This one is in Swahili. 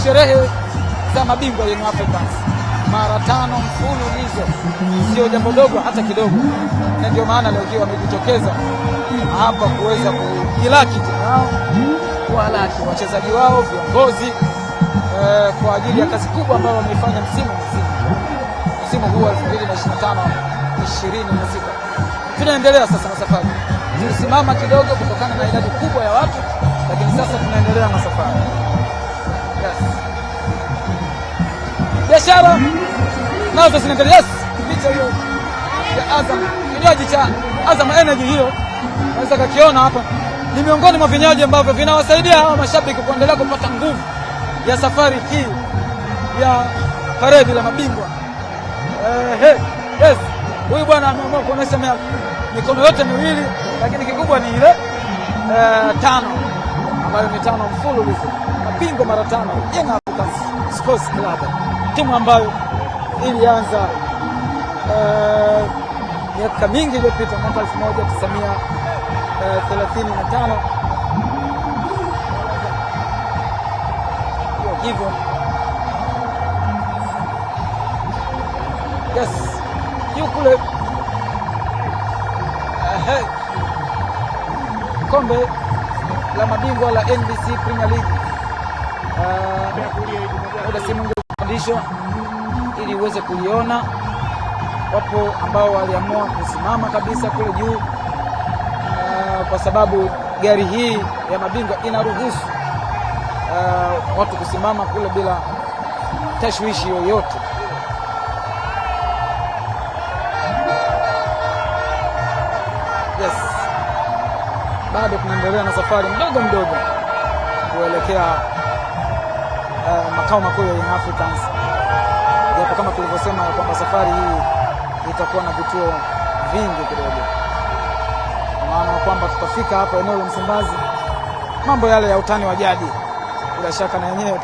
sherehe za mabingwa Young Africans mara 5 mfululizo, sio jambo dogo hata kidogo, na ndio maana leo hii wamejitokeza hapa kuweza kujilaki timu yao, kuwalaki wachezaji wao, viongozi kwa ajili ya kazi kubwa ambayo wameifanya msimu huu 2025-26. Tunaendelea sasa na safari. Tulisimama kidogo kutokana na idadi kubwa ya watu, lakini sasa tunaendelea na safari. Yes. Biashara nazo zinaendelea. Yes. Picha hiyo ya Azam, kinywaji cha Azam Energy hiyo naweza kukiona hapa, ni miongoni mwa vinywaji ambavyo vinawasaidia hawa mashabiki kuendelea kupata nguvu ya safari hii ya paredi la mabingwa. Yes. Huyu bwana ameamua kuonesha mikono yote miwili, lakini kikubwa ni ile 5 ambayo ni 5 mfululizo, mabingwa mara 5 Young Africans Sports Club, timu ambayo ilianza miaka mingi iliyopita mwaka 1935 hivyo. Yes, yukule kombe la mabingwa la NBC Premier League fundisho ili uweze kuliona. Wapo ambao waliamua kusimama kabisa kule juu kwa sababu gari hii ya mabingwa inaruhusu watu kusimama kule bila tashwishi yoyote. Yes. Bado tunaendelea na safari mdogo kuelekea makao makuu ya Young Africans. Japo kama tulivyosema kwamba safari hii itakuwa na vituo vingi kidogo, maana kwamba tutafika hapa eneo la Msimbazi, mambo yale ya utani wa jadi bila shaka na yenyewe